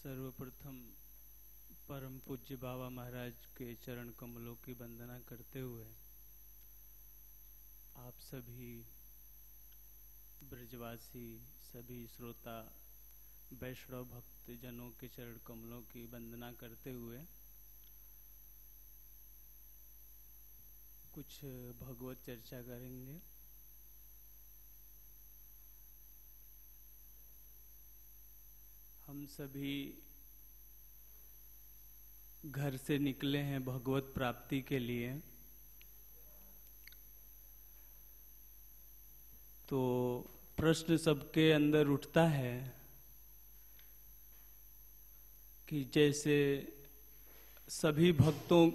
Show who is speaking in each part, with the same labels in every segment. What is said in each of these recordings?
Speaker 1: सर्वप्रथम परम पूज्य बाबा महाराज के चरण कमलों की वंदना करते हुए आप सभी ब्रजवासी, सभी श्रोता, वैष्णव भक्त जनों के चरण कमलों की वंदना करते हुए कुछ भगवत चर्चा करेंगे। हम सभी घर से निकले हैं भगवत प्राप्ति के लिए, तो प्रश्न सबके अंदर उठता है कि जैसे सभी भक्तों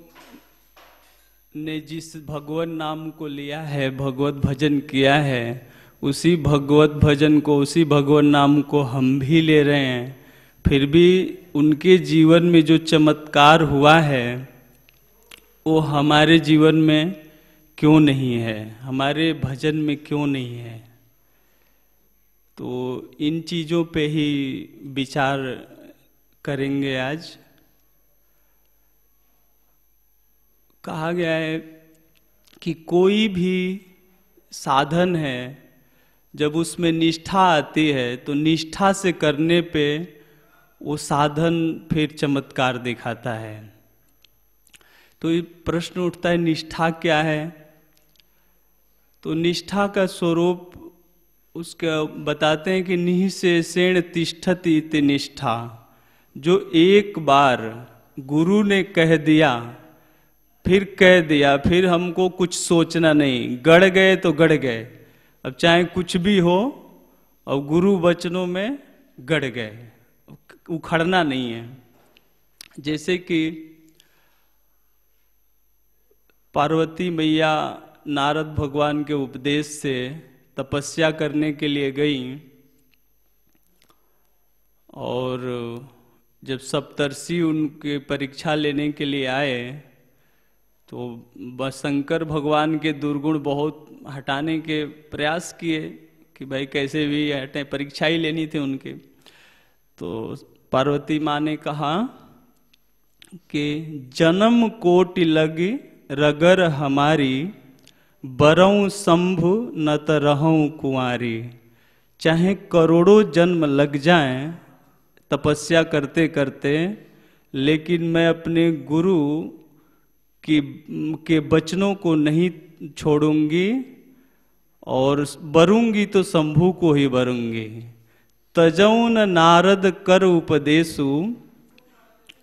Speaker 1: ने जिस भगवत नाम को लिया है, भगवत भजन किया है, उसी भगवत भजन को, उसी भगवत नाम को हम भी ले रहे हैं, फिर भी उनके जीवन में जो चमत्कार हुआ है वो हमारे जीवन में क्यों नहीं है, हमारे भजन में क्यों नहीं है। तो इन चीज़ों पे ही विचार करेंगे आज। कहा गया है कि कोई भी साधन है, जब उसमें निष्ठा आती है तो निष्ठा से करने पे वो साधन फिर चमत्कार दिखाता है। तो ये प्रश्न उठता है, निष्ठा क्या है? तो निष्ठा का स्वरूप उसका बताते हैं कि निःशेषेण तिष्ठति इति निष्ठा। जो एक बार गुरु ने कह दिया, फिर हमको कुछ सोचना नहीं, गड़ गए तो गड़ गए, अब चाहे कुछ भी हो, और गुरु वचनों में गड़ गए, उखड़ना नहीं है। जैसे कि पार्वती मैया नारद भगवान के उपदेश से तपस्या करने के लिए गई, और जब सप्तर्षि उनके परीक्षा लेने के लिए आए तो शंकर भगवान के दुर्गुण बहुत हटाने के प्रयास किए कि भाई कैसे भी हटे, परीक्षा ही लेनी थी उनके। तो पार्वती माँ ने कहा कि जन्म कोटि लगी रगर हमारी, बरऊं शंभु न त रहूं कुंवारी। चाहे करोड़ों जन्म लग जाएं तपस्या करते करते, लेकिन मैं अपने गुरु के वचनों को नहीं छोड़ूंगी, और बरूंगी तो शंभु को ही बरूंगी। तजौन नारद कर उपदेशु,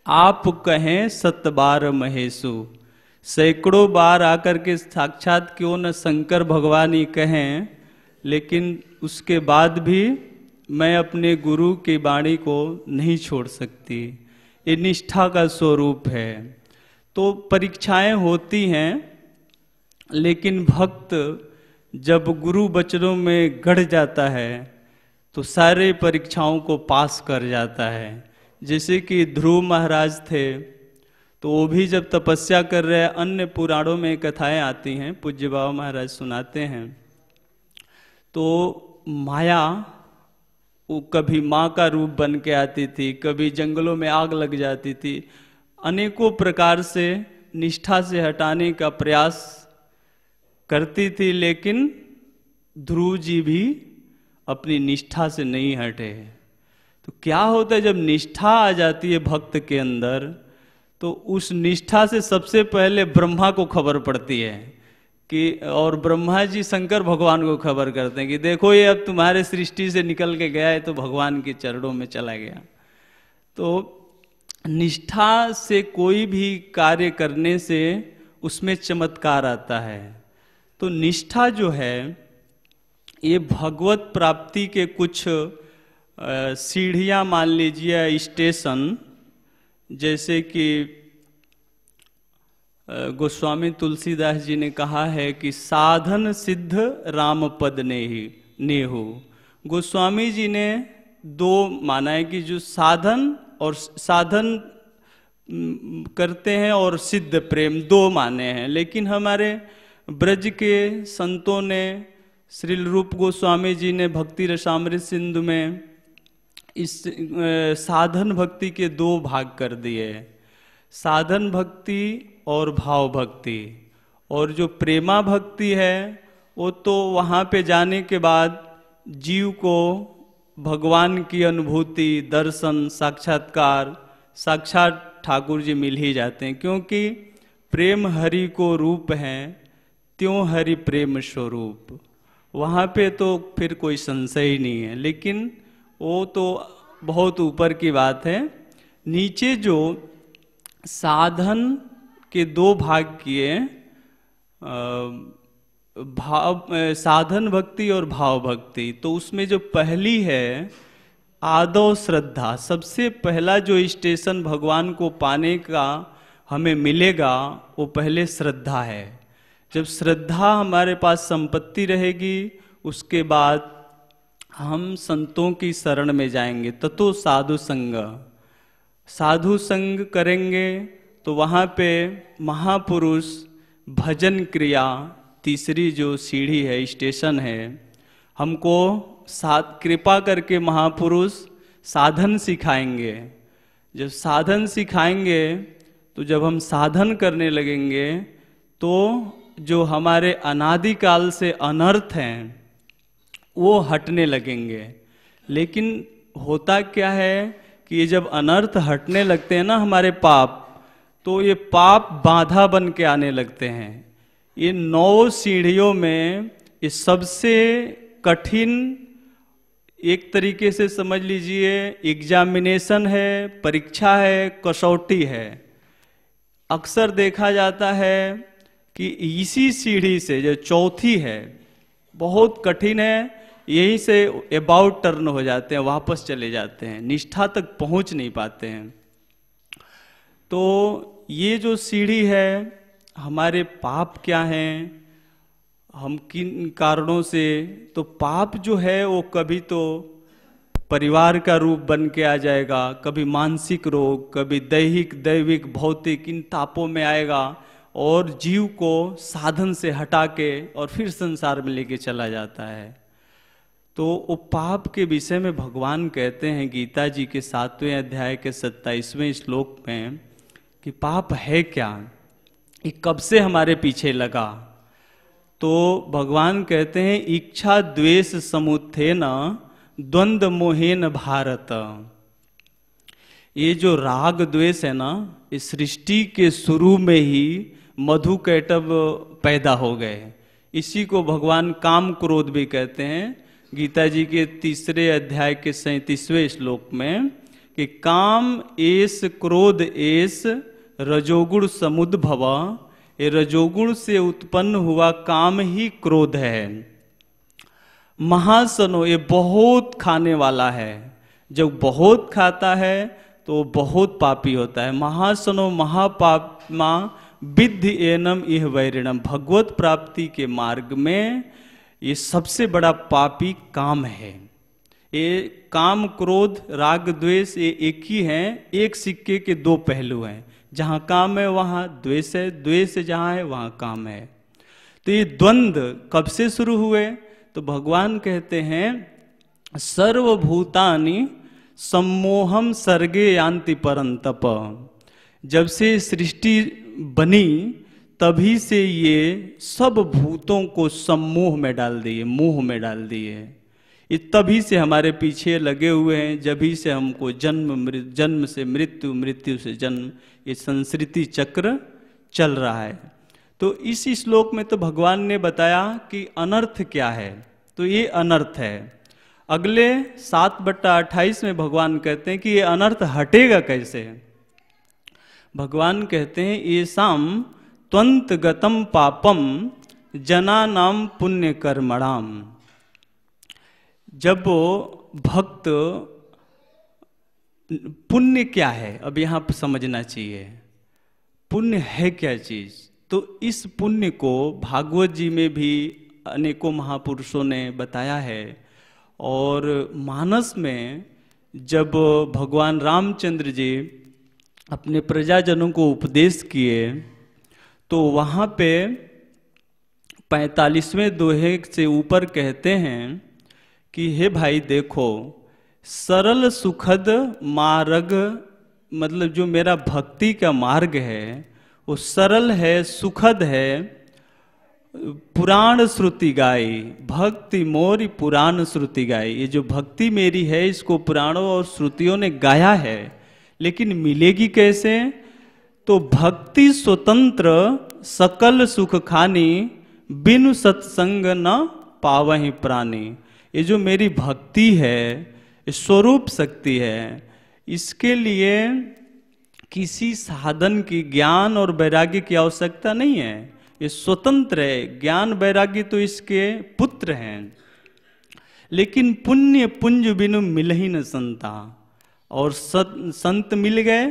Speaker 1: आप कहें सतबार महेशु। सैकड़ों बार आकर के साक्षात क्यों न शंकर भगवान ही कहें, लेकिन उसके बाद भी मैं अपने गुरु की वाणी को नहीं छोड़ सकती। ये निष्ठा का स्वरूप है। तो परीक्षाएं होती हैं, लेकिन भक्त जब गुरु वचनों में गढ़ जाता है तो सारे परीक्षाओं को पास कर जाता है। जैसे कि ध्रुव महाराज थे, तो वो भी जब तपस्या कर रहे हैं, अन्य पुराणों में कथाएं आती हैं, पूज्य बाबा महाराज सुनाते हैं, तो माया वो कभी माँ का रूप बन के आती थी, कभी जंगलों में आग लग जाती थी, अनेकों प्रकार से निष्ठा से हटाने का प्रयास करती थी, लेकिन ध्रुव जी भी अपनी निष्ठा से नहीं हटे। तो क्या होता है, जब निष्ठा आ जाती है भक्त के अंदर, तो उस निष्ठा से सबसे पहले ब्रह्मा को खबर पड़ती है कि, और ब्रह्मा जी शंकर भगवान को खबर करते हैं कि देखो ये अब तुम्हारे सृष्टि से निकल के गया है, तो भगवान के चरणों में चला गया। तो निष्ठा से कोई भी कार्य करने से उसमें चमत्कार आता है। तो निष्ठा जो है, ये भगवत प्राप्ति के कुछ सीढ़ियाँ मान लीजिए, स्टेशन। जैसे कि गोस्वामी तुलसीदास जी ने कहा है कि साधन सिद्ध राम पद नेहु। गोस्वामी जी ने दो माना है कि जो साधन करते हैं और सिद्ध प्रेम, दो माने हैं। लेकिन हमारे ब्रज के संतों ने, श्रील रूप गोस्वामी जी ने भक्ति रसामृत सिंधु में इस साधन भक्ति के दो भाग कर दिए, साधन भक्ति और भाव भक्ति। और जो प्रेमा भक्ति है वो तो वहाँ पे जाने के बाद जीव को भगवान की अनुभूति, दर्शन, साक्षात्कार, साक्षात ठाकुर जी मिल ही जाते हैं, क्योंकि प्रेम हरि को रूप है, त्यों हरि प्रेम स्वरूप। वहाँ पे तो फिर कोई संशय ही नहीं है। लेकिन वो तो बहुत ऊपर की बात है। नीचे जो साधन के दो भाग किए, साधन भक्ति और भाव भक्ति, तो उसमें जो पहली है आदौ श्रद्धा, सबसे पहला जो स्टेशन भगवान को पाने का हमें मिलेगा वो पहले श्रद्धा है। जब श्रद्धा हमारे पास संपत्ति रहेगी उसके बाद हम संतों की शरण में जाएंगे। ततो साधु संग, साधु संग करेंगे तो वहाँ पे महापुरुष, भजन क्रिया, तीसरी जो सीढ़ी है, स्टेशन है, हमको साथ कृपा करके महापुरुष साधन सिखाएंगे। जब साधन सिखाएंगे तो जब हम साधन करने लगेंगे तो जो हमारे अनादिकाल से अनर्थ हैं वो हटने लगेंगे। लेकिन होता क्या है कि ये जब अनर्थ हटने लगते हैं ना हमारे पाप, तो ये पाप बाधा बन के आने लगते हैं। ये 9 सीढ़ियों में ये सबसे कठिन, एक तरीके से समझ लीजिए एग्जामिनेशन है, परीक्षा है, कसौटी है। अक्सर देखा जाता है कि इसी सीढ़ी से जो चौथी है बहुत कठिन है, यहीं से अबाउट टर्न हो जाते हैं, वापस चले जाते हैं, निष्ठा तक पहुंच नहीं पाते हैं। तो ये जो सीढ़ी है, हमारे पाप क्या हैं, हम किन कारणों से, तो पाप जो है वो कभी तो परिवार का रूप बन के आ जाएगा, कभी मानसिक रोग, कभी दैहिक, दैविक, भौतिक, इन तापों में आएगा और जीव को साधन से हटा के और फिर संसार में लेके चला जाता है। तो वो पाप के विषय में भगवान कहते हैं गीता जी के 7वें अध्याय के 27वें श्लोक में कि पाप है क्या, ये कब से हमारे पीछे लगा। तो भगवान कहते हैं इच्छा द्वेष समुत्थेन द्वंद्व मोहेन भारत। ये जो राग द्वेष है ना, इस सृष्टि के शुरू में ही मधु कैटभ पैदा हो गए। इसी को भगवान काम क्रोध भी कहते हैं गीता जी के 3 अध्याय के 37वें श्लोक में कि काम एस क्रोध एस रजोगुण समुद्भव। ये रजोगुण से उत्पन्न हुआ काम ही क्रोध है। महासनो, ये बहुत खाने वाला है, जब बहुत खाता है तो बहुत पापी होता है। महासनो महापापमा विद्धि एनम इह वैरिणम। भगवत प्राप्ति के मार्ग में ये सबसे बड़ा पापी काम है। ये काम क्रोध राग द्वेष ये एक ही हैं, एक सिक्के के 2 पहलू हैं। जहाँ काम है वहाँ द्वेष है, द्वेष जहाँ है वहाँ काम है। तो ये द्वंद्व कब से शुरू हुए, तो भगवान कहते हैं सर्वभूतानि सम्मोहम सर्गे यान्ति परंतप। जब से सृष्टि बनी तभी से ये सब भूतों को सम्मोह में डाल दिए, मोह में डाल दिए। ये तभी से हमारे पीछे लगे हुए हैं, जभी से हमको जन्म से मृत्यु, मृत्यु से जन्म, ये संस्कृति चक्र चल रहा है। तो इस श्लोक में तो भगवान ने बताया कि अनर्थ क्या है, तो ये अनर्थ है। अगले 7/28 में भगवान कहते हैं कि ये अनर्थ हटेगा कैसे। भगवान कहते हैं ये साम त्वंत गतम पापम जनानाम पुण्य कर्मणाम। जब भक्त, पुण्य क्या है अब यहाँ पर समझना चाहिए, पुण्य है क्या चीज। तो इस पुण्य को भागवत जी में भी अनेकों महापुरुषों ने बताया है। और मानस में जब भगवान रामचंद्र जी अपने प्रजाजनों को उपदेश किए तो वहाँ पे 45वें दोहे से ऊपर कहते हैं कि हे भाई देखो, सरल सुखद मार्ग, मतलब जो मेरा भक्ति का मार्ग है वो सरल है, सुखद है। पुराण श्रुति गाई, भक्ति मोरी पुराण श्रुति गाई। ये जो भक्ति मेरी है इसको पुराणों और श्रुतियों ने गाया है, लेकिन मिलेगी कैसे? तो भक्ति स्वतंत्र सकल सुख खानी, बिनु सत्संग न पावहि प्राणी। ये जो मेरी भक्ति है, स्वरूप शक्ति है, इसके लिए किसी साधन की, ज्ञान और वैराग्य की आवश्यकता नहीं है। ये स्वतंत्र है, ज्ञान वैराग्य तो इसके पुत्र हैं। लेकिन पुण्य पुंज बिनु मिल ही न संता, और संत मिल गए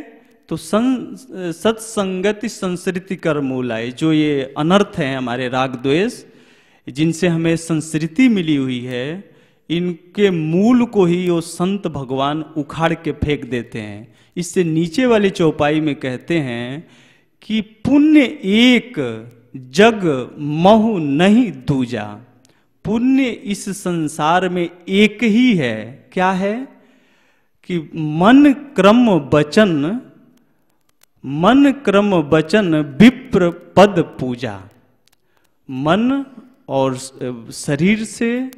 Speaker 1: तो सत्संगति संस्कृति कर मूलाए। जो ये अनर्थ है हमारे राग द्वेष, जिनसे हमें संस्कृति मिली हुई है, इनके मूल को ही वो संत भगवान उखाड़ के फेंक देते हैं। इससे नीचे वाली चौपाई में कहते हैं कि पुण्य एक जग महु नहीं दूजा। पुण्य इस संसार में एक ही है। क्या है? कि मन क्रम वचन विप्र पद पूजा। मन और शरीर से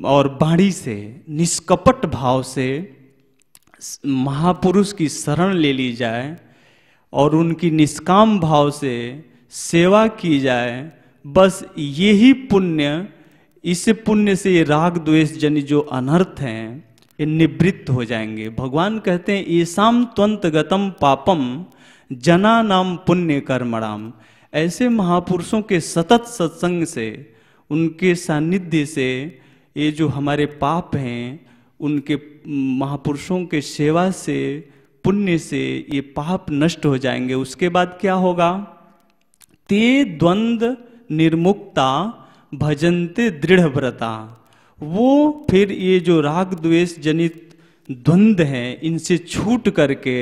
Speaker 1: और वाणी से निष्कपट भाव से महापुरुष की शरण ले ली जाए और उनकी निष्काम भाव से सेवा की जाए, बस यही पुण्य, इस पुण्य से ये राग द्वेष जनित जो अनर्थ हैं ये निवृत्त हो जाएंगे। भगवान कहते हैं येषां त्वंत गतम पापम जना नाम पुण्य कर्मणाम। ऐसे महापुरुषों के सतत सत्संग से, उनके सानिध्य से ये जो हमारे पाप हैं, उनके महापुरुषों के सेवा से, पुण्य से ये पाप नष्ट हो जाएंगे। उसके बाद क्या होगा? ते द्वंद निर्मुक्ता भजन्ते दृढ़ व्रता। वो फिर ये जो राग द्वेष जनित द्वंद हैं इनसे छूट करके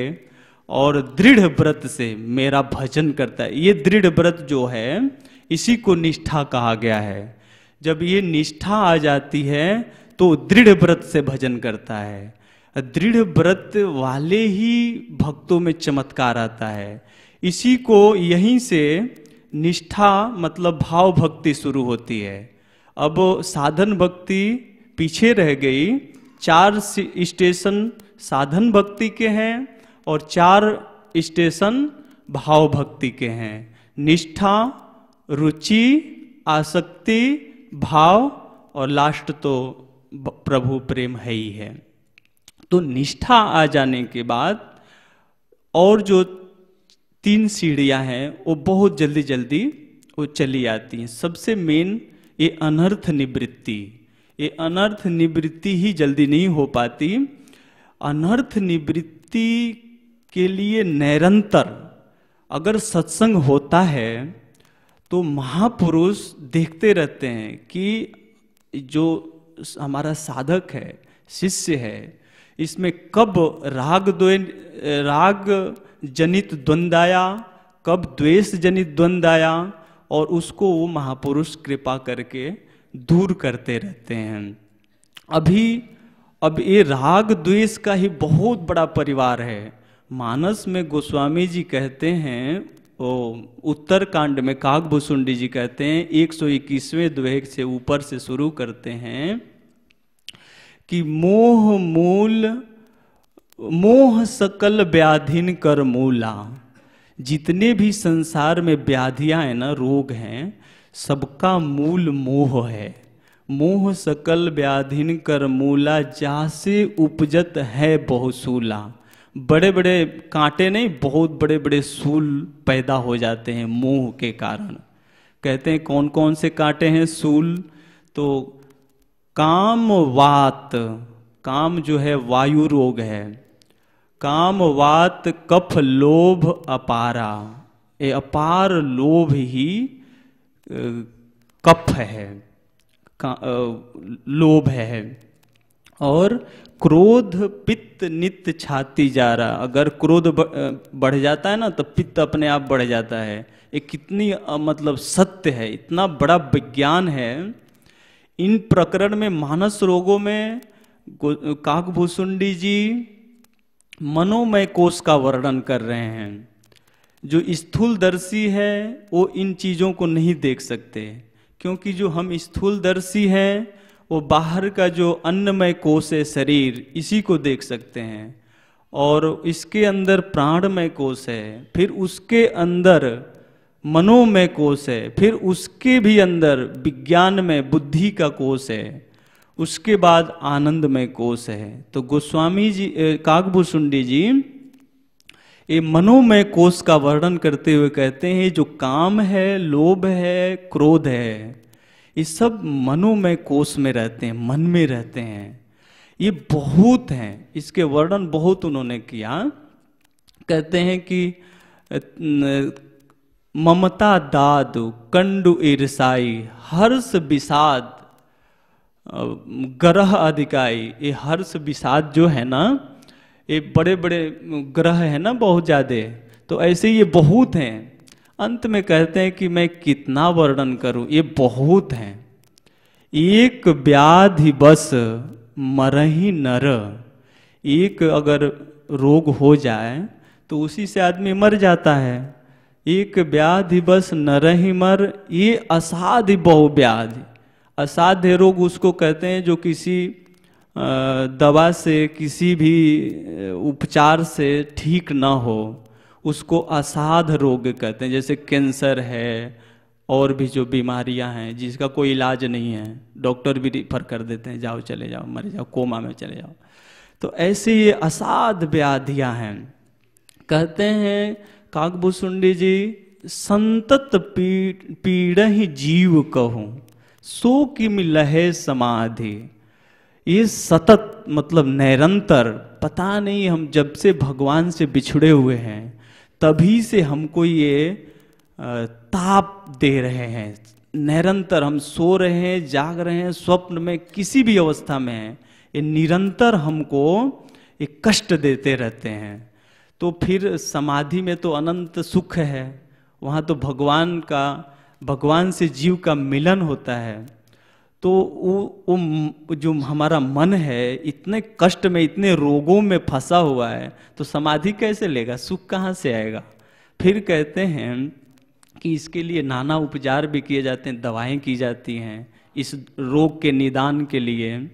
Speaker 1: और दृढ़ व्रत से मेरा भजन करता है। ये दृढ़ व्रत जो है इसी को निष्ठा कहा गया है। जब ये निष्ठा आ जाती है तो दृढ़ व्रत से भजन करता है। दृढ़ व्रत वाले ही भक्तों में चमत्कार आता है। इसी को यहीं से निष्ठा मतलब भाव भक्ति शुरू होती है। अब साधन भक्ति पीछे रह गई। 4 स्टेशन साधन भक्ति के हैं और 4 स्टेशन भाव भक्ति के हैं। निष्ठा, रुचि, आसक्ति, भाव और लास्ट तो प्रभु प्रेम है ही है। तो निष्ठा आ जाने के बाद और जो 3 सीढ़ियां हैं वो बहुत जल्दी जल्दी वो चली आती हैं। सबसे मेन ये अनर्थ निवृत्ति। ये अनर्थ निवृत्ति ही जल्दी नहीं हो पाती। अनर्थ निवृत्ति के लिए निरंतर अगर सत्संग होता है तो महापुरुष देखते रहते हैं कि जो हमारा साधक है, शिष्य है, इसमें कब राग जनित द्वंद आया, कब द्वेष जनित द्वंद आया, और उसको वो महापुरुष कृपा करके दूर करते रहते हैं। अब ये राग द्वेष का ही बहुत बड़ा परिवार है। मानस में गोस्वामी जी कहते हैं, उत्तर कांड में काकभूषुंडी जी कहते हैं 121वें दोहे से ऊपर से शुरू करते हैं कि मोह सकल व्याधिन कर मूला। जितने भी संसार में व्याधियां हैं ना, रोग हैं, सबका मूल मोह है। मोह सकल व्याधिन कर मूला, जासे उपजत है बहुसूला। बड़े बड़े कांटे नहीं, बहुत बड़े बड़े सूल पैदा हो जाते हैं मोह के कारण। कहते हैं कौन कौन से कांटे हैं सूल? तो काम वात, काम जो है वायु रोग है, काम वात कफ लोभ अपारा। ये अपार लोभ ही कफ है, लोभ है। और क्रोध पित्त नित्य छाती जा रहा। अगर क्रोध बढ़ जाता है ना तो पित्त अपने आप बढ़ जाता है। ये कितनी मतलब सत्य है, इतना बड़ा विज्ञान है। इन प्रकरण में मानस रोगों में काकभूषुंडी जी मनोमय कोश का वर्णन कर रहे हैं। जो स्थूलदर्शी है वो इन चीज़ों को नहीं देख सकते, क्योंकि जो हम स्थूलदर्शी हैं वो बाहर का जो अन्नमय कोश है शरीर, इसी को देख सकते हैं। और इसके अंदर प्राणमय कोश है, फिर उसके अंदर मनोमय कोश है, फिर उसके भी अंदर विज्ञानमय बुद्धि का कोश है, उसके बाद आनंदमय कोश है। तो गोस्वामी जी काकभूषुंडी जी ये मनोमय कोश का वर्णन करते हुए कहते हैं जो काम है, लोभ है, क्रोध है, ये सब मनोमय कोश में रहते हैं, मन में रहते हैं। ये बहुत हैं, इसके वर्णन बहुत उन्होंने किया। कहते हैं कि ममता दादु कंडु ईर्षाई हर्ष विषाद ग्रह अधिकाई। ये हर्ष विषाद जो है ना, ये बड़े बड़े ग्रह है ना बहुत ज्यादा, तो ऐसे ये बहुत हैं। अंत में कहते हैं कि मैं कितना वर्णन करूं, ये बहुत हैं। एक व्याधि बस मरहि नर, एक अगर रोग हो जाए तो उसी से आदमी मर जाता है। एक व्याधि बस नरहि मर, ये असाध्य बहुव्याधि। असाध्य रोग उसको कहते हैं जो किसी दवा से, किसी भी उपचार से ठीक ना हो, उसको असाध्य रोग कहते हैं। जैसे कैंसर है और भी जो बीमारियां हैं जिसका कोई इलाज नहीं है, डॉक्टर भी रिफर कर देते हैं, जाओ चले जाओ, मर जाओ, कोमा में चले जाओ। तो ऐसे ये असाध्य व्याधियां हैं। कहते हैं काकभूषुंडी जी संतत पीड़हि जीव कहूँ सो किम लहे समाधि। ये सतत मतलब निरंतर, पता नहीं हम जब से भगवान से बिछड़े हुए हैं तभी से हमको ये ताप दे रहे हैं। निरंतर हम सो रहे हैं, जाग रहे हैं, स्वप्न में, किसी भी अवस्था में हैं, ये निरंतर हमको ये कष्ट देते रहते हैं। तो फिर समाधि में तो अनंत सुख है, वहाँ तो भगवान से जीव का मिलन होता है। तो वो जो हमारा मन है इतने कष्ट में, इतने रोगों में फंसा हुआ है, तो समाधि कैसे लेगा, सुख कहाँ से आएगा। फिर कहते हैं कि इसके लिए नाना उपचार भी किए जाते हैं, दवाएं की जाती हैं इस रोग के निदान के लिए।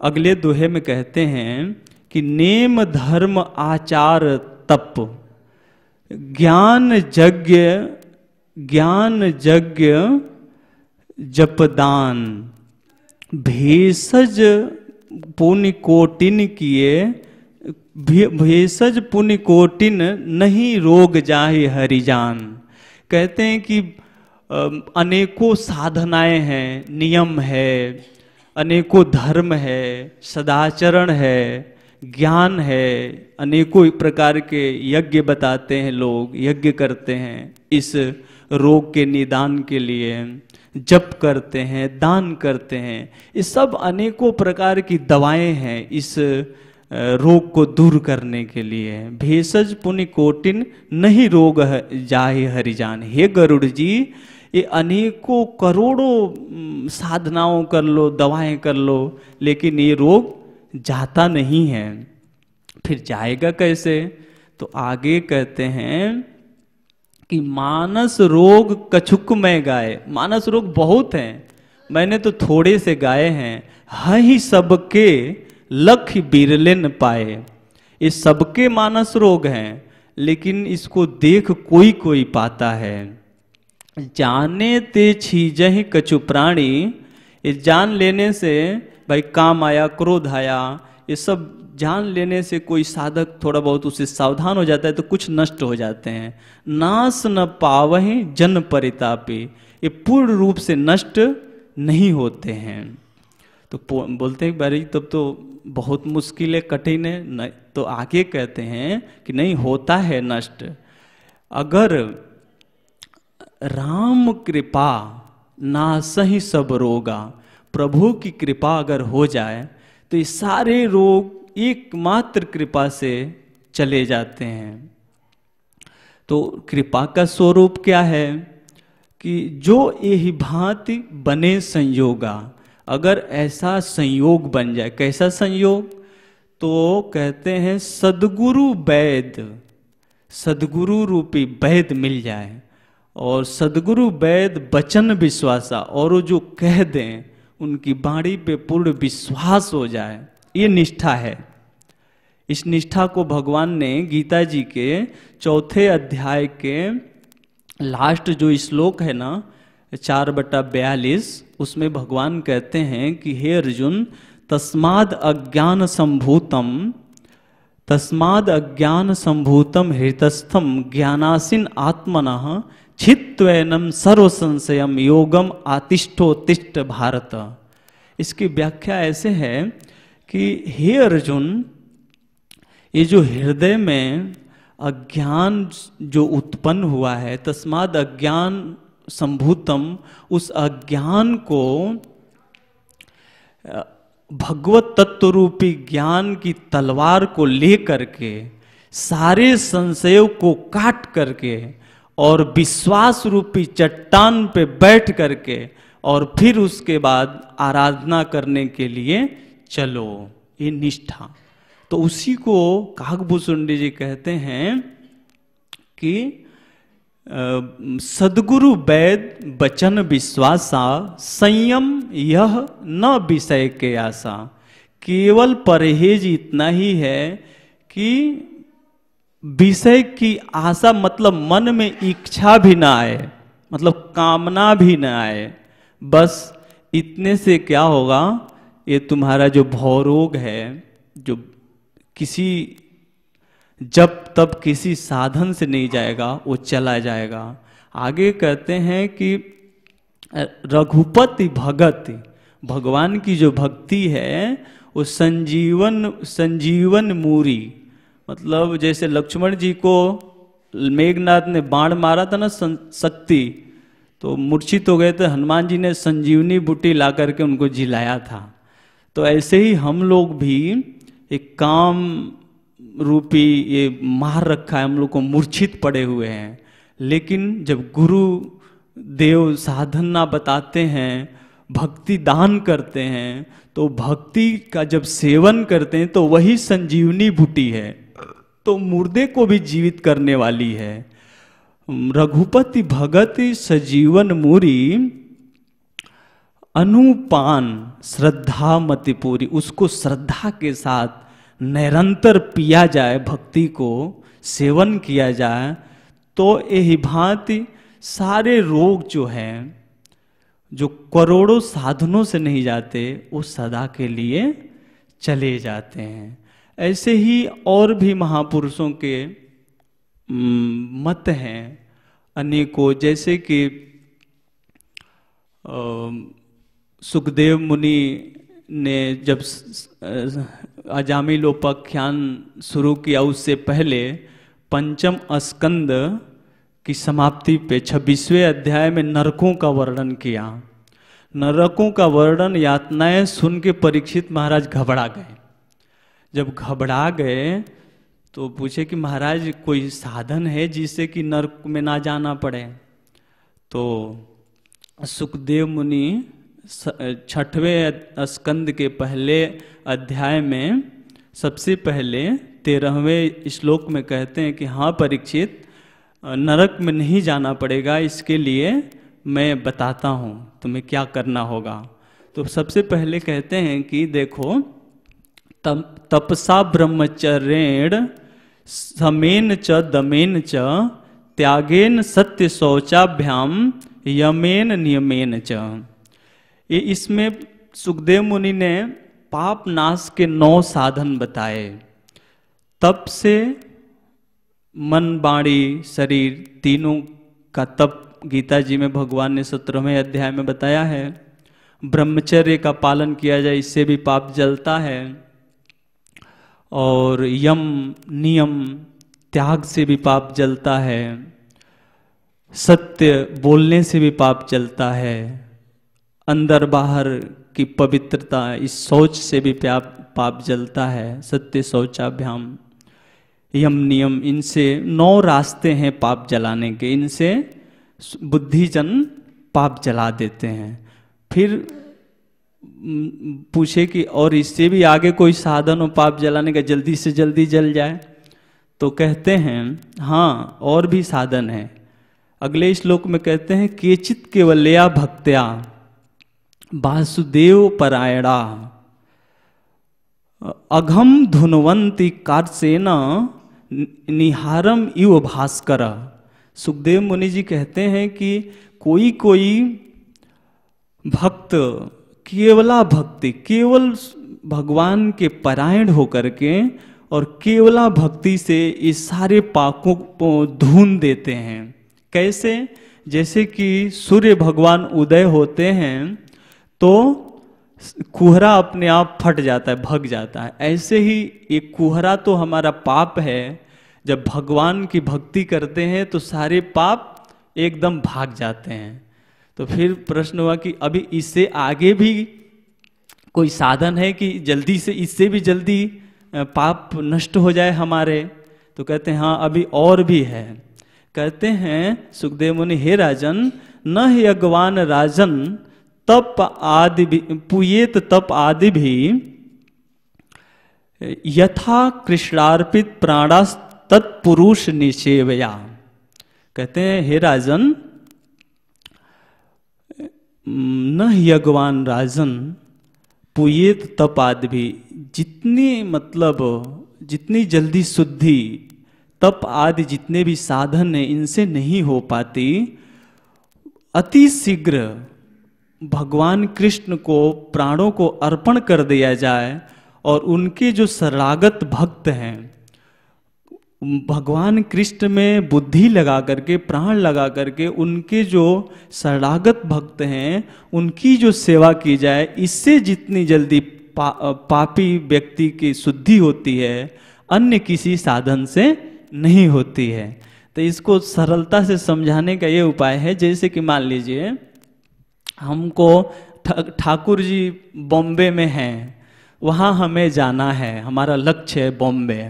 Speaker 1: अगले दोहे में कहते हैं कि नेम धर्म आचार तप ज्ञान यज्ञ जपदान भेषज पुण्य कोटिन किए, भेषज पुण्य कोटिन नहीं रोग जाहि हरिजान। कहते हैं कि अनेकों साधनाएं हैं, नियम है, अनेकों धर्म है, सदाचरण है, ज्ञान है, अनेकों प्रकार के यज्ञ बताते हैं, लोग यज्ञ करते हैं इस रोग के निदान के लिए, जप करते हैं, दान करते हैं। ये सब अनेकों प्रकार की दवाएं हैं इस रोग को दूर करने के लिए। भेषज पुण्य कोटिन नहीं रोग जाहि हरिजान। हे गरुड़ जी, ये अनेकों करोड़ों साधनाओं कर लो, दवाएं कर लो, लेकिन ये रोग जाता नहीं है। फिर जाएगा कैसे? तो आगे कहते हैं कि मानस रोग कछुक में गाए। मानस रोग बहुत हैं, मैंने तो थोड़े से गाए हैं। ही सबके लख बिरले न पाए। ये सबके मानस रोग हैं, लेकिन इसको देख कोई कोई पाता है। जाने ते छीजहि कछु प्राणी। ये जान लेने से, भाई काम आया, क्रोध आया, ये सब जान लेने से कोई साधक थोड़ा बहुत उससे सावधान हो जाता है तो कुछ नष्ट हो जाते हैं। नाश न पावहि जन परितापी। ये पूर्ण रूप से नष्ट नहीं होते हैं। तो बोलते हैं बारी तब तो बहुत मुश्किल है, कठिन है। तो आगे कहते हैं कि नहीं, होता है नष्ट। अगर राम कृपा नासहि सब रोगा। प्रभु की कृपा अगर हो जाए तो ये सारे रोग एकमात्र कृपा से चले जाते हैं। तो कृपा का स्वरूप क्या है कि जो यही भांति बने संयोगा। अगर ऐसा संयोग बन जाए, कैसा संयोग, तो कहते हैं सदगुरु वैद, सदगुरु रूपी वैद मिल जाए, और सदगुरु वैद वचन विश्वासा, और वो जो कह दें उनकी वाणी पे पूर्ण विश्वास हो जाए, ये निष्ठा है। इस निष्ठा को भगवान ने गीता जी के 4 अध्याय के लास्ट जो श्लोक है ना 4/42, उसमें भगवान कहते हैं कि हे अर्जुन, तस्माद अज्ञान संभूतम हृतस्थम ज्ञानासिन आत्मनः छित्त्वैनं सर्व संशयम योगम आतिष्ठोत्तिष्ठ भारत। इसकी व्याख्या ऐसे है कि हे अर्जुन, ये जो हृदय में अज्ञान जो उत्पन्न हुआ है, तस्माद अज्ञान संभूतम, उस अज्ञान को भगवत तत्व रूपी ज्ञान की तलवार को लेकर के सारे संशयों को काट करके और विश्वास रूपी चट्टान पे बैठ करके और फिर उसके बाद आराधना करने के लिए चलो, ये निष्ठा। तो उसी को काकभूषुंडी जी कहते हैं कि सदगुरु वैद वचन विश्वासा, संयम यह न विषय के आशा। केवल परहेज इतना ही है कि विषय की आशा, मतलब मन में इच्छा भी ना आए, मतलब कामना भी ना आए। बस इतने से क्या होगा, ये तुम्हारा जो भवरोग है, जो किसी जब तब किसी साधन से नहीं जाएगा, वो चला जाएगा। आगे कहते हैं कि रघुपति भगति, भगवान की जो भक्ति है वो संजीवन मूरी, मतलब जैसे लक्ष्मण जी को मेघनाथ ने बाण मारा था ना शक्ति, तो मूर्छित हो गए थे, हनुमान जी ने संजीवनी बूटी ला करके उनको जिलाया था। तो ऐसे ही हम लोग भी एक काम रूपी ये मार रखा है, हम लोग को मूर्छित पड़े हुए हैं। लेकिन जब गुरु देव साधना बताते हैं, भक्ति दान करते हैं, तो भक्ति का जब सेवन करते हैं तो वही संजीवनी बूटी है, तो मुर्दे को भी जीवित करने वाली है। रघुपति भगति सजीवन मूरी, अनुपान श्रद्धा मति पूरी। उसको श्रद्धा के साथ निरंतर पिया जाए, भक्ति को सेवन किया जाए, तो यही भांति सारे रोग जो हैं, जो करोड़ों साधनों से नहीं जाते, वो सदा के लिए चले जाते हैं। ऐसे ही और भी महापुरुषों के मत हैं अनेकों, जैसे कि सुखदेव मुनि ने जब अजामिलोपाख्यान शुरू किया, उससे पहले पंचम स्कंद की समाप्ति पे 26वें अध्याय में नरकों का वर्णन किया। नरकों का वर्णन, यातनाएं सुन के परीक्षित महाराज घबरा गए। जब घबरा गए तो पूछे कि महाराज कोई साधन है जिससे कि नरक में ना जाना पड़े? तो सुखदेव मुनि 6वें स्कंद के पहले अध्याय में सबसे पहले 13वें श्लोक में कहते हैं कि हाँ परीक्षित, नरक में नहीं जाना पड़ेगा, इसके लिए मैं बताता हूँ तुम्हें क्या करना होगा। तो सबसे पहले कहते हैं कि देखो, तपसा ब्रह्मचर्येण समेन च दमेन च त्यागेन सत्य शौचाभ्याम यमेन नियमेन च। ये इसमें सुखदेव मुनि ने पाप नाश के 9 साधन बताए। तप से मन वाणी शरीर तीनों का तप गीता जी में भगवान ने 17वें अध्याय में बताया है। ब्रह्मचर्य का पालन किया जाए, इससे भी पाप जलता है। और यम नियम त्याग से भी पाप जलता है। सत्य बोलने से भी पाप जलता है। अंदर बाहर की पवित्रता, इस शौच से भी पाप जलता है। सत्य शौचाभ्याम, यम नियम, इनसे 9 रास्ते हैं पाप जलाने के। इनसे बुद्धिजन पाप जला देते हैं। फिर पूछे कि और इससे भी आगे कोई साधन हो पाप जलाने का, जल्दी से जल्दी जल जाए, तो कहते हैं हाँ और भी साधन है। अगले श्लोक में कहते हैं केचित केवलया भक्त्या वासुदेव परायणा अघम धुनवंती कार्सेन निहारम इव भास्कर। सुखदेव मुनि जी कहते हैं कि कोई कोई भक्त केवला भक्ति, केवल भगवान के परायण होकर के और केवला भक्ति से इस सारे पापों को धुन देते हैं। कैसे? जैसे कि सूर्य भगवान उदय होते हैं तो कुहरा अपने आप फट जाता है, भग जाता है। ऐसे ही एक कुहरा तो हमारा पाप है, जब भगवान की भक्ति करते हैं तो सारे पाप एकदम भाग जाते हैं। तो फिर प्रश्न हुआ कि अभी इससे आगे भी कोई साधन है कि जल्दी से, इससे भी जल्दी पाप नष्ट हो जाए हमारे? तो कहते हैं हाँ अभी और भी है। कहते हैं सुखदेव मुनि, हे राजन, न यज्ञवान राजन तप आदि पुयेत तप आदि भी यथा कृष्णार्पित प्राणास तत्पुरुष निषेवया। कहते हैं हे राजन, न यज्ञवान राजन पुयेत तप आदि भी, जितनी मतलब जितनी जल्दी शुद्धि तप आदि जितने भी साधन है इनसे नहीं हो पाती, अति शीघ्र भगवान कृष्ण को प्राणों को अर्पण कर दिया जाए और उनके जो शरणागत भक्त हैं भगवान कृष्ण में बुद्धि लगा करके, प्राण लगा करके, उनके जो शरणागत भक्त हैं उनकी जो सेवा की जाए, इससे जितनी जल्दी पापी व्यक्ति की शुद्धि होती है अन्य किसी साधन से नहीं होती है। तो इसको सरलता से समझाने का ये उपाय है, जैसे कि मान लीजिए हमको ठाकुर जी बॉम्बे में हैं, वहाँ हमें जाना है, हमारा लक्ष्य है बॉम्बे।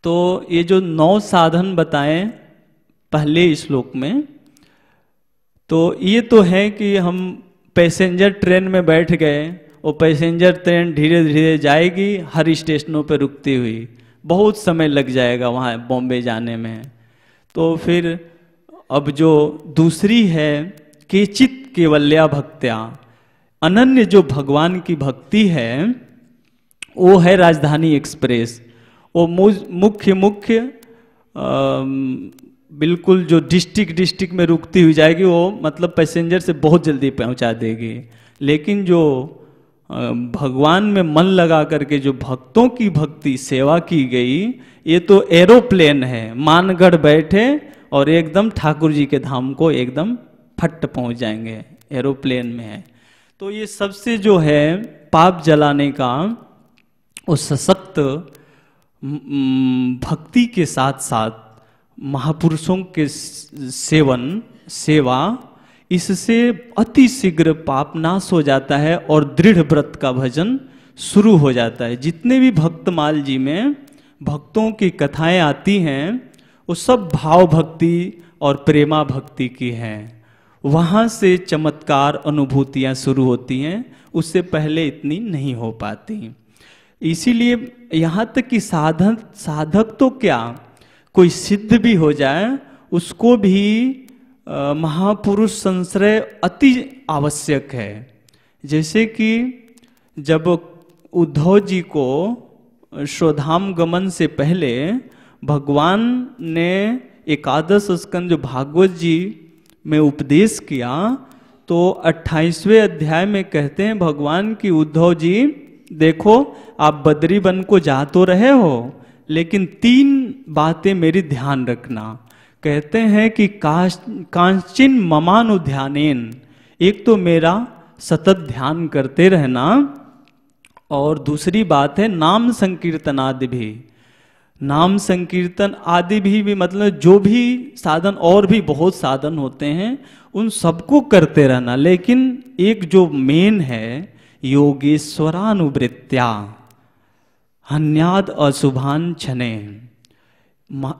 Speaker 1: तो ये जो 9 साधन बताए पहले श्लोक में, तो ये तो है कि हम पैसेंजर ट्रेन में बैठ गए, वो पैसेंजर ट्रेन धीरे धीरे जाएगी हर स्टेशनों पर रुकती हुई, बहुत समय लग जाएगा वहाँ बॉम्बे जाने में। तो फिर अब जो दूसरी है केचित केवल्या भक्त्या, अनन्य जो भगवान की भक्ति है वो है राजधानी एक्सप्रेस। वो मुख्य बिल्कुल जो डिस्ट्रिक्ट में रुकती हुई जाएगी, वो मतलब पैसेंजर से बहुत जल्दी पहुंचा देगी। लेकिन जो भगवान में मन लगा करके जो भक्तों की भक्ति सेवा की गई, ये तो एरोप्लेन है, मानगढ़ बैठे और एकदम ठाकुर जी के धाम को एकदम फट पहुंच जाएंगे, एरोप्लेन में है। तो ये सबसे जो है पाप जलाने का वो सशक्त भक्ति के साथ साथ महापुरुषों के सेवा, इससे अति शीघ्र पाप नाश हो जाता है और दृढ़ व्रत का भजन शुरू हो जाता है। जितने भी भक्तमाल जी में भक्तों की कथाएं आती हैं वो सब भाव भक्ति और प्रेमा भक्ति की हैं। वहाँ से चमत्कार अनुभूतियाँ शुरू होती हैं, उससे पहले इतनी नहीं हो पाती। इसीलिए यहाँ तक कि साधक तो क्या, कोई सिद्ध भी हो जाए उसको भी महापुरुष संश्रय अति आवश्यक है। जैसे कि जब उद्धव जी को स्वधाम गमन से पहले भगवान ने एकादश स्कंद जो भागवत जी में उपदेश किया, तो 28वें अध्याय में कहते हैं भगवान की, उद्धव जी देखो आप बद्री वन को जा तो रहे हो, लेकिन 3 बातें मेरी ध्यान रखना। कहते हैं कि कांचिन ममानुध्यानेन, एक तो मेरा सतत ध्यान करते रहना, और दूसरी बात है नाम संकीर्तन आदि भी। नाम संकीर्तन आदि भी मतलब जो भी साधन, और भी बहुत साधन होते हैं, उन सबको करते रहना। लेकिन एक जो मेन है योगेश्वरानुवृत्त्या हन्याद अशुभान छने,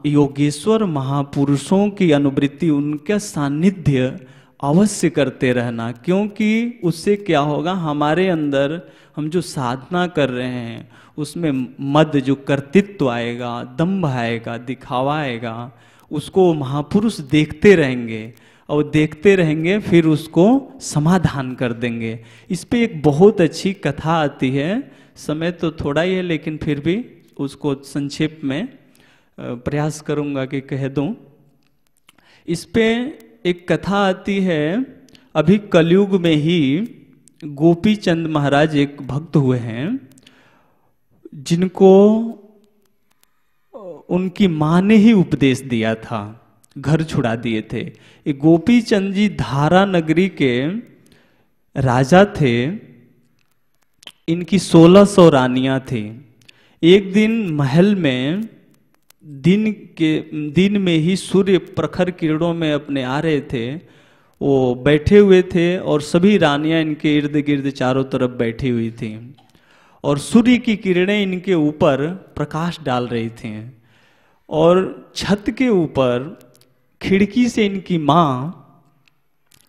Speaker 1: योगेश्वर महापुरुषों की अनुवृत्ति, उनका सानिध्य अवश्य करते रहना, क्योंकि उससे क्या होगा, हमारे अंदर हम जो साधना कर रहे हैं उसमें मद, जो कर्तृत्व आएगा, दंभ आएगा, दिखावा आएगा, उसको महापुरुष देखते रहेंगे और देखते रहेंगे, फिर उसको समाधान कर देंगे। इस पे एक बहुत अच्छी कथा आती है, समय तो थोड़ा ही है लेकिन फिर भी उसको संक्षेप में प्रयास करूंगा कि कह दूं। इस पे एक कथा आती है, अभी कलयुग में ही गोपी चंद महाराज एक भक्त हुए हैं, जिनको उनकी माँ ने ही उपदेश दिया था, घर छुड़ा दिए थे। ये गोपी चंद जी धारा नगरी के राजा थे, इनकी 1600 रानियां थी। एक दिन महल में दिन में ही सूर्य प्रखर किरणों में अपने आ रहे थे, वो बैठे हुए थे और सभी रानियां इनके इर्द गिर्द चारों तरफ बैठी हुई थी और सूर्य की किरणें इनके ऊपर प्रकाश डाल रही थी। और छत के ऊपर खिड़की से इनकी माँ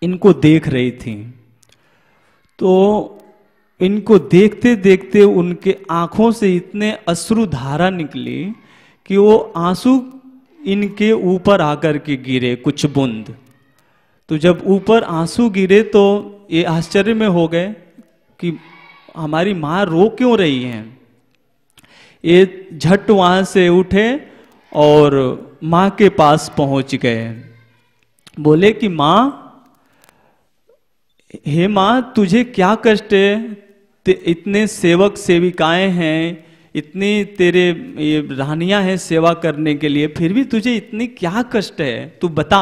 Speaker 1: इनको देख रही थी। तो इनको देखते देखते उनके आंखों से इतने अश्रुधारा निकली कि वो आंसू इनके ऊपर आकर के गिरे कुछ बूंद। तो जब ऊपर आंसू गिरे तो ये आश्चर्य में हो गए कि हमारी माँ रो क्यों रही हैं। ये झट वहां से उठे और माँ के पास पहुंच गए। बोले कि माँ, हे माँ, तुझे क्या कष्ट है? इतने सेवक सेविकाएं हैं, इतनी तेरे ये रानियां हैं सेवा करने के लिए, फिर भी तुझे इतनी क्या कष्ट है? तू बता,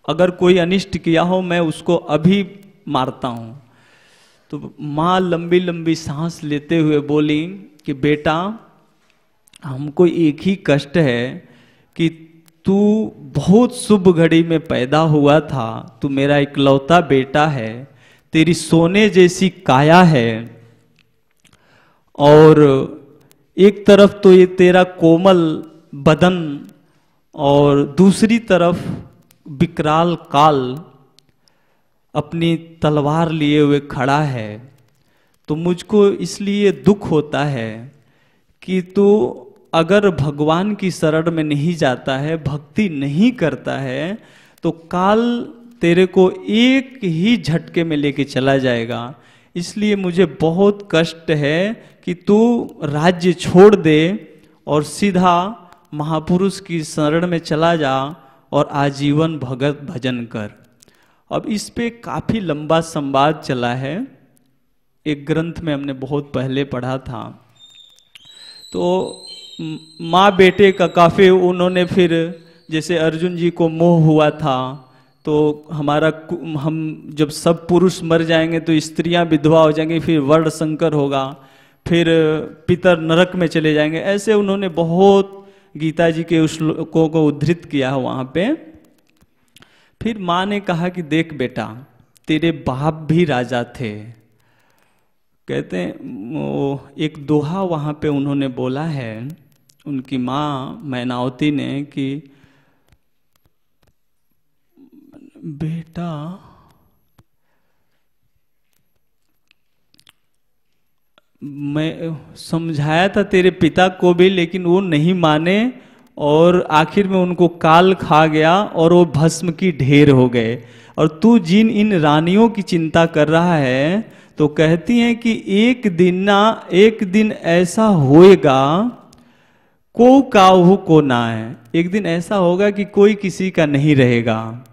Speaker 1: अगर कोई अनिष्ट किया हो मैं उसको अभी मारता हूं। तो माँ लंबी लंबी सांस लेते हुए बोली कि बेटा, हमको एक ही कष्ट है कि तू बहुत शुभ घड़ी में पैदा हुआ था, तू मेरा इकलौता बेटा है, तेरी सोने जैसी काया है, और एक तरफ तो ये तेरा कोमल बदन और दूसरी तरफ विकराल काल अपनी तलवार लिए हुए खड़ा है। तो मुझको इसलिए दुख होता है कि तू अगर भगवान की शरण में नहीं जाता है, भक्ति नहीं करता है, तो काल तेरे को एक ही झटके में लेके चला जाएगा। इसलिए मुझे बहुत कष्ट है कि तू राज्य छोड़ दे और सीधा महापुरुष की शरण में चला जा और आजीवन भगत भजन कर। अब इस पे काफी लंबा संवाद चला है, एक ग्रंथ में हमने बहुत पहले पढ़ा था। तो माँ बेटे का काफी उन्होंने फिर, जैसे अर्जुन जी को मोह हुआ था, तो हम जब सब पुरुष मर जाएंगे तो स्त्रियां विधवा हो जाएंगी, फिर वर्ण संकर होगा, फिर पितर नरक में चले जाएंगे। ऐसे उन्होंने बहुत गीता जी के उस श्लोकों को उद्धृत किया है वहां पे। फिर माँ ने कहा कि देख बेटा, तेरे बाप भी राजा थे। कहते हैं एक दोहा वहां पे उन्होंने बोला है, उनकी माँ मैनावती ने, कि बेटा मैं समझाया था तेरे पिता को भी, लेकिन वो नहीं माने और आखिर में उनको काल खा गया और वो भस्म की ढेर हो गए। और तू जिन इन रानियों की चिंता कर रहा है, तो कहती हैं कि एक दिन ऐसा होएगा को काहू को ना है। एक दिन ऐसा होगा कि कोई किसी का नहीं रहेगा।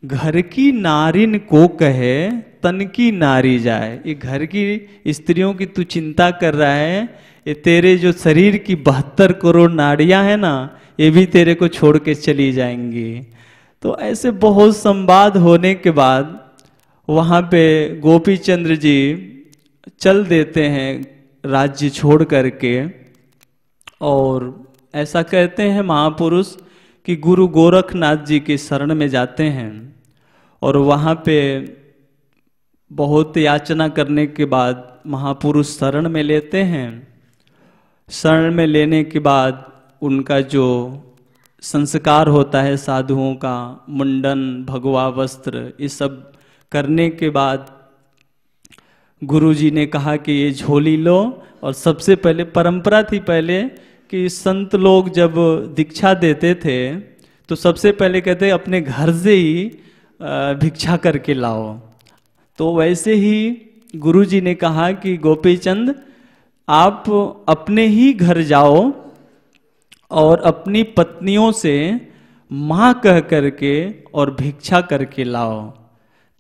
Speaker 1: घर की नारिन को कहे तन की नारी जाए। ये घर की स्त्रियों की तू चिंता कर रहा है, ये तेरे जो शरीर की 72 करोड़ नाड़ियां हैं ना, ये भी तेरे को छोड़ के चली जाएंगी। तो ऐसे बहुत संवाद होने के बाद वहां पे गोपी चंद्र जी चल देते हैं राज्य छोड़ करके, और ऐसा कहते हैं महापुरुष कि गुरु गोरखनाथ जी के शरण में जाते हैं। और वहाँ पे बहुत याचना करने के बाद महापुरुष शरण में लेते हैं। शरण में लेने के बाद उनका जो संस्कार होता है साधुओं का, मुंडन, भगवा वस्त्र, ये सब करने के बाद गुरुजी ने कहा कि ये झोली लो। और सबसे पहले परंपरा थी पहले कि संत लोग जब दीक्षा देते थे तो सबसे पहले कहते अपने घर से ही भिक्षा करके लाओ। तो वैसे ही गुरुजी ने कहा कि गोपीचंद आप अपने ही घर जाओ और अपनी पत्नियों से माँ कह करके और भिक्षा करके लाओ।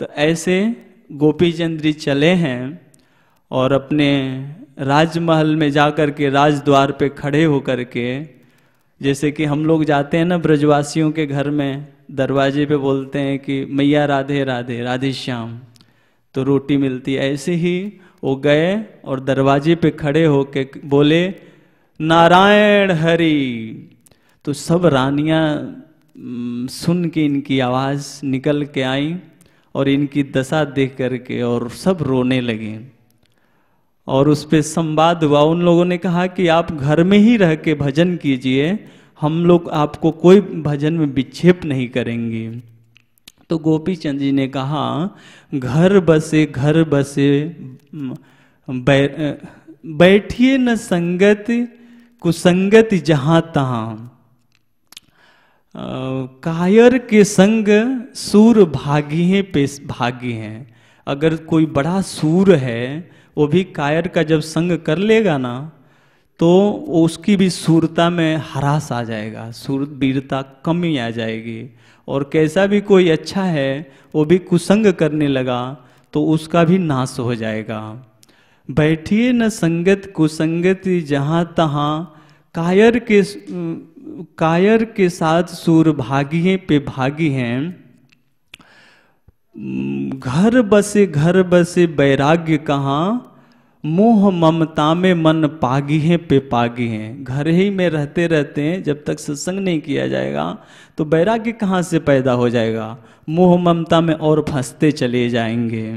Speaker 1: तो ऐसे गोपीचंद जी चले हैं और अपने राजमहल में जाकर के राजद्वार पे खड़े होकर के, जैसे कि हम लोग जाते हैं ना ब्रजवासियों के घर में, दरवाजे पे बोलते हैं कि मैया राधे राधे, राधे श्याम, तो रोटी मिलती है। ऐसे ही वो गए और दरवाजे पे खड़े होके बोले नारायण हरि। तो सब रानियां सुन के इनकी आवाज़ निकल के आई और इनकी दशा देख करके और सब रोने लगे। और उस पे संवाद हुआ, उन लोगों ने कहा कि आप घर में ही रह के भजन कीजिए, हम लोग आपको कोई भजन में विक्षेप नहीं करेंगे। तो गोपी चंद जी ने कहा घर बसे बैठिए न संगत कुसंगत जहां तहां, कायर के संग सूर भागी हैं पे भागी हैं। अगर कोई बड़ा सूर है वो भी कायर का जब संग कर लेगा ना तो उसकी भी सूरता में ह्रास आ जाएगा, सूरवीरता कमी आ जाएगी। और कैसा भी कोई अच्छा है वो भी कुसंग करने लगा तो उसका भी नाश हो जाएगा। बैठिए न संगत कुसंगत जहाँ तहाँ, कायर के साथ सूर भागी पे भागी हैं। घर बसे वैराग्य कहाँ, मोह ममता में मन पागी हैं पे पागी हैं। घर ही में रहते रहते हैं, जब तक सत्संग नहीं किया जाएगा तो वैराग्य कहाँ से पैदा हो जाएगा, मोह ममता में और फंसते चले जाएंगे।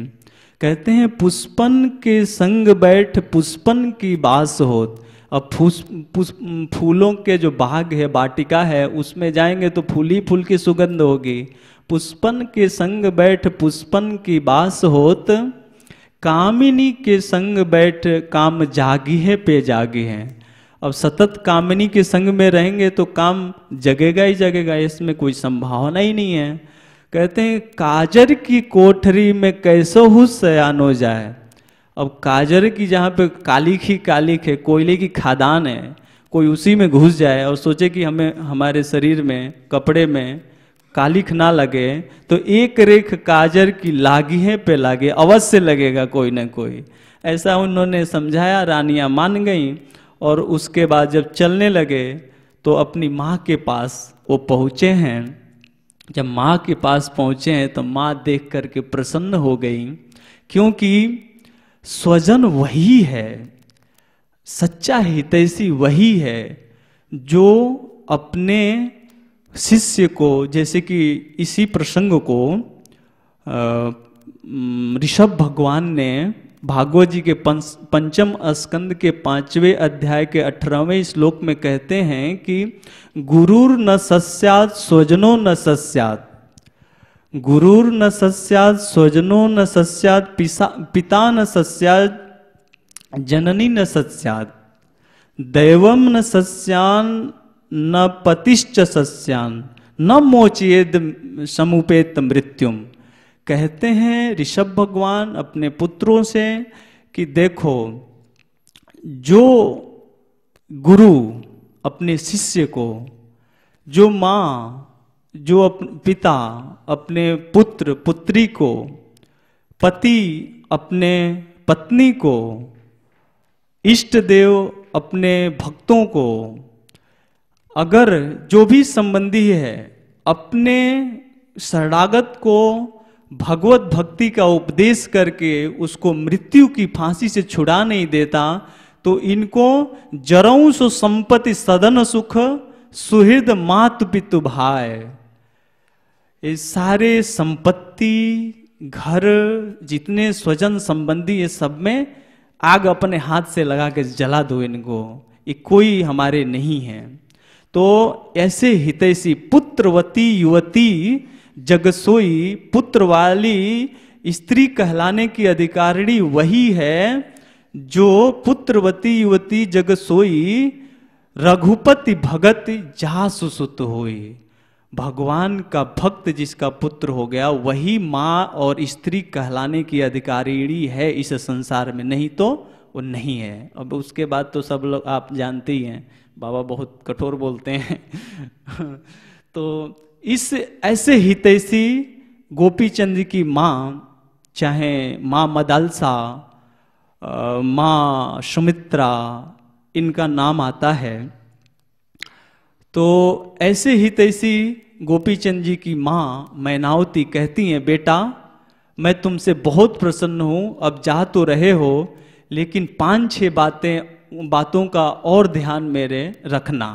Speaker 1: कहते हैं पुष्पन के संग बैठ पुष्पन की बास होत। अब फूलों के जो बाग है, वाटिका है, उसमें जाएंगे तो फूल ही फूल की सुगंध होगी। पुष्पन के संग बैठ पुष्पन की बास होत, कामिनी के संग बैठ काम जागी है पे जागी है। अब सतत कामिनी के संग में रहेंगे तो काम जगेगा ही जगेगा, इसमें कोई संभावना ही नहीं है। कहते हैं काजर की कोठरी में कैसो हु सयान हो जाए। अब काजर की जहाँ पे कालिक ही कालिक है, कोयले की खादान है, कोई उसी में घुस जाए और सोचे कि हमें हमारे शरीर में कपड़े में कालिक ना लगे, तो एक रेख काजर की लागी है पे लागे, अवश्य लगेगा कोई ना कोई। ऐसा उन्होंने समझाया, रानियां मान गईं। और उसके बाद जब चलने लगे तो अपनी माँ के पास वो पहुँचे हैं। जब माँ के पास पहुँचे हैं तो माँ देख करके प्रसन्न हो गई, क्योंकि स्वजन वही है, सच्चा हितैषी वही है जो अपने शिष्य को, जैसे कि इसी प्रसंग को ऋषभ भगवान ने भागवत जी के पंचम स्कंद के 5वें अध्याय के 18वें श्लोक में कहते हैं कि गुरुर न सस्यात् स्वजनो न सस्यात्, गुरुर न सस्यात् स्वजनो न सस्यात्, पिता न सस्यात् जननी न सस्यात्, दैवम न सस्यान् न पतिश्च सस्यान्, न मोचयेद समुपेत मृत्युम। कहते हैं ऋषभ भगवान अपने पुत्रों से कि देखो, जो गुरु अपने शिष्य को, जो माँ, जो पिता अपने पुत्र पुत्री को, पति अपने पत्नी को, इष्ट देव अपने भक्तों को, अगर जो भी संबंधी है अपने शरणागत को भगवत भक्ति का उपदेश करके उसको मृत्यु की फांसी से छुड़ा नहीं देता, तो इनको जरऊ सो संपत्ति सदन सुख, सुहृद मातु पितु भाई, ये सारे संपत्ति, घर, जितने स्वजन संबंधी, ये सब में आग अपने हाथ से लगा के जला दो इनको, ये कोई हमारे नहीं है। तो ऐसे हितैषी पुत्रवती युवती जगसोई, पुत्र वाली स्त्री कहलाने की अधिकारिणी वही है जो पुत्रवती युवती जगसोई रघुपति भगत जासु सुत होई। भगवान का भक्त जिसका पुत्र हो गया वही माँ और स्त्री कहलाने की अधिकारिणी है इस संसार में, नहीं तो वो नहीं है। अब उसके बाद तो सब लोग आप जानते ही हैं, बाबा बहुत कठोर बोलते हैं तो इस ऐसे हितैषी गोपी चंद की माँ, चाहे माँ मदालसा, माँ सुमित्रा, इनका नाम आता है, तो ऐसे हितैषी गोपी चंद जी की माँ मैनावती कहती हैं, बेटा मैं तुमसे बहुत प्रसन्न हूँ, अब जा तो रहे हो लेकिन 5-6 बातों का और ध्यान मेरे रखना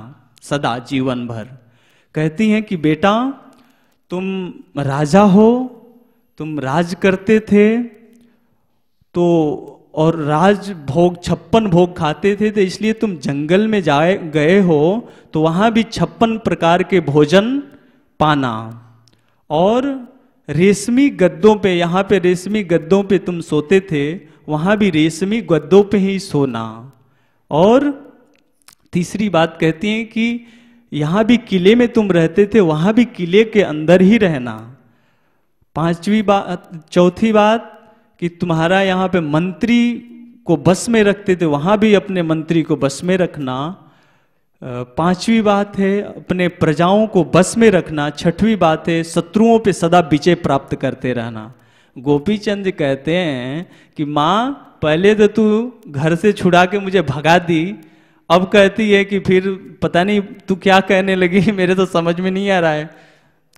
Speaker 1: सदा जीवन भर। कहती हैं कि बेटा तुम राजा हो, तुम राज करते थे तो, और राज भोग 56 भोग खाते थे, तो इसलिए तुम जंगल में गए हो तो वहां भी 56 प्रकार के भोजन पाना, और रेशमी गद्दों पे, यहाँ पे रेशमी गद्दों पे तुम सोते थे, वहां भी रेशमी गद्दों पे ही सोना। और तीसरी बात कहती हैं कि यहाँ भी किले में तुम रहते थे, वहां भी किले के अंदर ही रहना। चौथी बात कि तुम्हारा यहाँ पे मंत्री को बस में रखते थे, वहां भी अपने मंत्री को बस में रखना। 5वीं बात है अपने प्रजाओं को बस में रखना। 6वीं बात है शत्रुओं पे सदा विजय प्राप्त करते रहना। गोपी चंद कहते हैं कि माँ पहले तो तू घर से छुड़ा के मुझे भगा दी, अब कहती है कि फिर पता नहीं तू क्या कहने लगी, मेरे तो समझ में नहीं आ रहा है।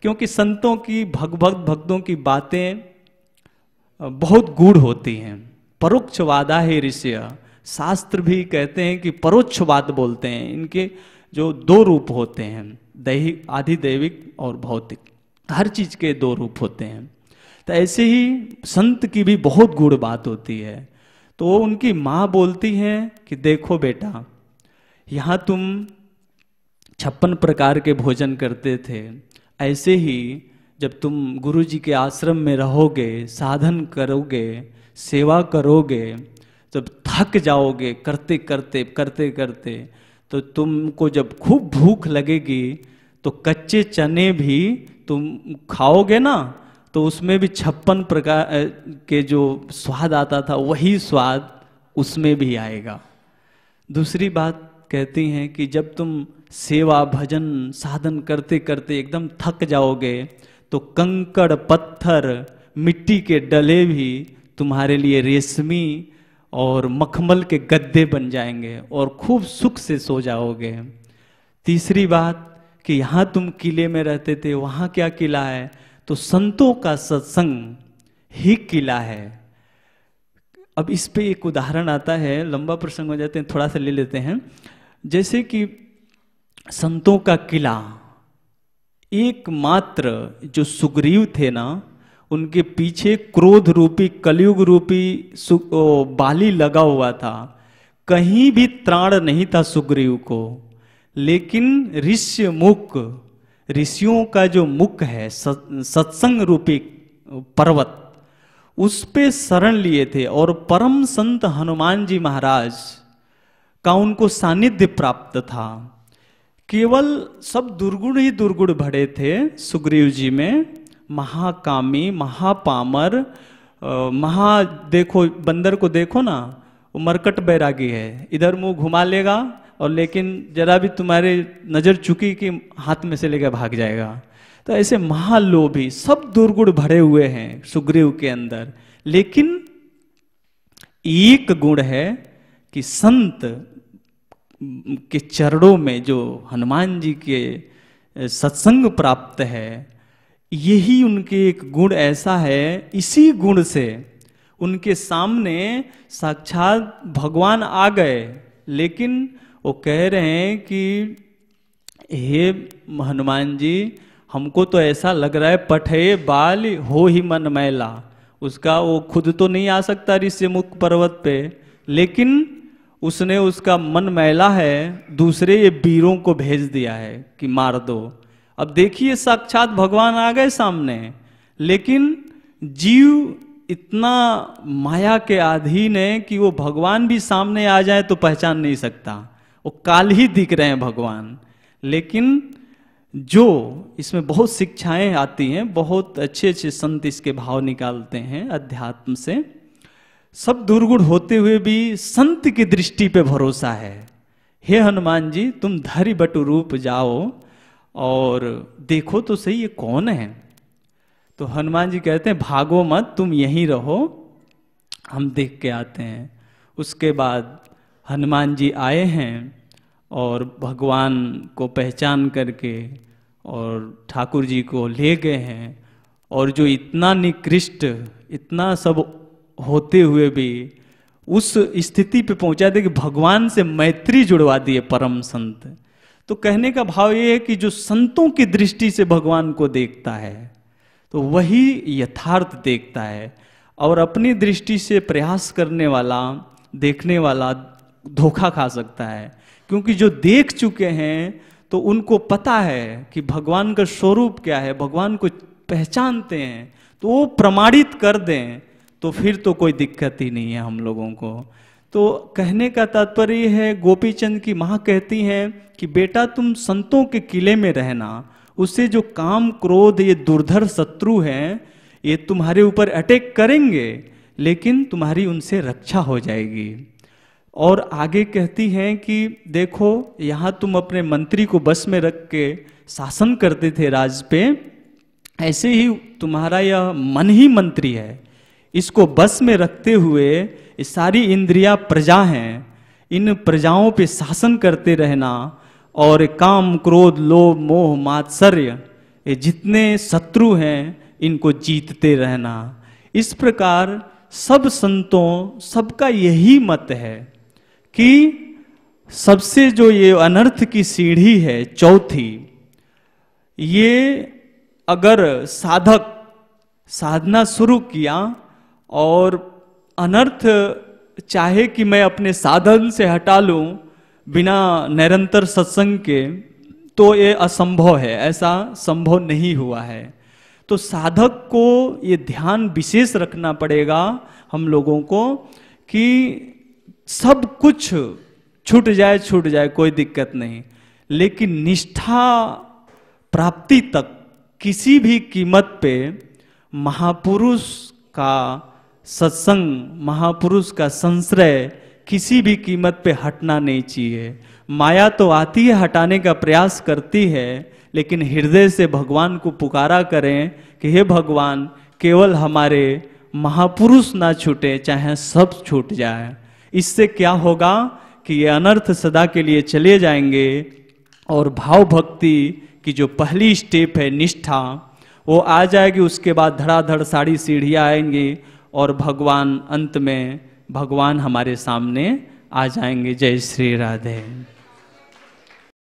Speaker 1: क्योंकि संतों की भक्तों की बातें बहुत गूढ़ होती हैं। परोक्षवादा है ऋषि, शास्त्र भी कहते हैं कि परोक्षवाद बोलते हैं। इनके जो 2 रूप होते हैं, दैहिक, आधिदैविक और भौतिक, हर चीज के 2 रूप होते हैं। तो ऐसे ही संत की भी बहुत गूढ़ बात होती है। तो उनकी माँ बोलती हैं कि देखो बेटा, यहाँ तुम 56 प्रकार के भोजन करते थे, ऐसे ही जब तुम गुरु जी के आश्रम में रहोगे, साधन करोगे, सेवा करोगे, जब थक जाओगे करते करते, तो तुमको जब खूब भूख लगेगी तो कच्चे चने भी तुम खाओगे ना, तो उसमें भी 56 प्रकार के जो स्वाद आता था वही स्वाद उसमें भी आएगा। दूसरी बात कहती हैं कि जब तुम सेवा भजन साधन करते करते एकदम थक जाओगे तो कंकड़ पत्थर मिट्टी के डले भी तुम्हारे लिए रेशमी और मखमल के गद्दे बन जाएंगे और खूब सुख से सो जाओगे। तीसरी बात कि यहाँ तुम किले में रहते थे, वहाँ क्या किला है, तो संतों का सत्संग ही किला है। अब इस पे एक उदाहरण आता है, लंबा प्रसंग हो जाते हैं, थोड़ा सा ले लेते हैं। जैसे कि संतों का किला, एकमात्र जो सुग्रीव थे ना, उनके पीछे क्रोध रूपी कलयुग रूपी बाली लगा हुआ था। कहीं भी त्राण नहीं था सुग्रीव को, लेकिन ऋष्य मुख, ऋषियों का जो मुख है सत्संग रूपी पर्वत, उस पे शरण लिए थे और परम संत हनुमान जी महाराज का उनको सानिध्य प्राप्त था। केवल सब दुर्गुण ही दुर्गुण भरे थे सुग्रीव जी में, महाकामी, महापामर, देखो बंदर को देखो ना, वो मरकट बैरागी है, इधर मुंह घुमा लेगा और लेकिन जरा भी तुम्हारे नजर चुकी कि हाथ में से लेकर भाग जाएगा। तो ऐसे महालोभी सब दुर्गुण भरे हुए हैं सुग्रीव के अंदर। लेकिन एक गुण है कि संत के चरणों में जो हनुमान जी के सत्संग प्राप्त है, यही उनके एक गुण ऐसा है, इसी गुण से उनके सामने साक्षात भगवान आ गए। लेकिन वो कह रहे हैं कि हे हनुमान जी, हमको तो ऐसा लग रहा है पठे बाल हो ही मन मैला। उसका वो खुद तो नहीं आ सकता ऋषि मुख पर्वत पे, लेकिन उसने उसका मन मैला है, दूसरे ये वीरों को भेज दिया है कि मार दो। अब देखिए साक्षात भगवान आ गए सामने, लेकिन जीव इतना माया के अधीन है कि वो भगवान भी सामने आ जाए तो पहचान नहीं सकता, वो काल ही दिख रहे हैं भगवान। लेकिन जो इसमें बहुत शिक्षाएं आती हैं, बहुत अच्छे अच्छे संत इसके भाव निकालते हैं अध्यात्म से। सब दुर्गुण होते हुए भी संत की दृष्टि पे भरोसा है। हे हनुमान जी, तुम धरि बटु रूप जाओ और देखो तो सही ये कौन है। तो हनुमान जी कहते हैं भागो मत, तुम यहीं रहो, हम देख के आते हैं। उसके बाद हनुमान जी आए हैं और भगवान को पहचान करके और ठाकुर जी को ले गए हैं। और जो इतना निकृष्ट, इतना सब होते हुए भी उस स्थिति पे पहुंचा दे कि भगवान से मैत्री जुड़वा दिए परम संत। तो कहने का भाव ये है कि जो संतों की दृष्टि से भगवान को देखता है तो वही यथार्थ देखता है, और अपनी दृष्टि से प्रयास करने वाला, देखने वाला धोखा खा सकता है। क्योंकि जो देख चुके हैं तो उनको पता है कि भगवान का स्वरूप क्या है, भगवान को पहचानते हैं, तो वो प्रमाणित कर दें तो फिर तो कोई दिक्कत ही नहीं है हम लोगों को। तो कहने का तात्पर्य है, गोपीचंद की माँ कहती हैं कि बेटा तुम संतों के किले में रहना, उससे जो काम क्रोध ये दुर्धर शत्रु हैं ये तुम्हारे ऊपर अटैक करेंगे, लेकिन तुम्हारी उनसे रक्षा हो जाएगी। और आगे कहती हैं कि देखो यहाँ तुम अपने मंत्री को बस में रख के शासन करते थे राज पे, ऐसे ही तुम्हारा यह मन ही मंत्री है, इसको बस में रखते हुए ये सारी इंद्रियां प्रजा हैं, इन प्रजाओं पे शासन करते रहना, और काम क्रोध लोभ मोह मात्सर्य ये जितने शत्रु हैं इनको जीतते रहना। इस प्रकार सब संतों, सबका यही मत है कि सबसे जो ये अनर्थ की सीढ़ी है चौथी, ये अगर साधक साधना शुरू किया और अनर्थ चाहे कि मैं अपने साधन से हटा लूं बिना निरंतर सत्संग के, तो ये असंभव है, ऐसा संभव नहीं हुआ है। तो साधक को ये ध्यान विशेष रखना पड़ेगा हम लोगों को कि सब कुछ छूट जाए कोई दिक्कत नहीं, लेकिन निष्ठा प्राप्ति तक किसी भी कीमत पे महापुरुष का सत्संग, महापुरुष का संश्रय किसी भी कीमत पे हटना नहीं चाहिए। माया तो आती है, हटाने का प्रयास करती है, लेकिन हृदय से भगवान को पुकारा करें कि हे भगवान, केवल हमारे महापुरुष ना छूटे, चाहे सब छूट जाए। इससे क्या होगा कि ये अनर्थ सदा के लिए चले जाएंगे, और भाव भक्ति की जो पहली स्टेप है निष्ठा, वो आ जाएगी। उसके बाद धड़ाधड़ सारी सीढ़ियाँ आएंगी और भगवान अंत में भगवान हमारे सामने आ जाएंगे। जय श्री राधे।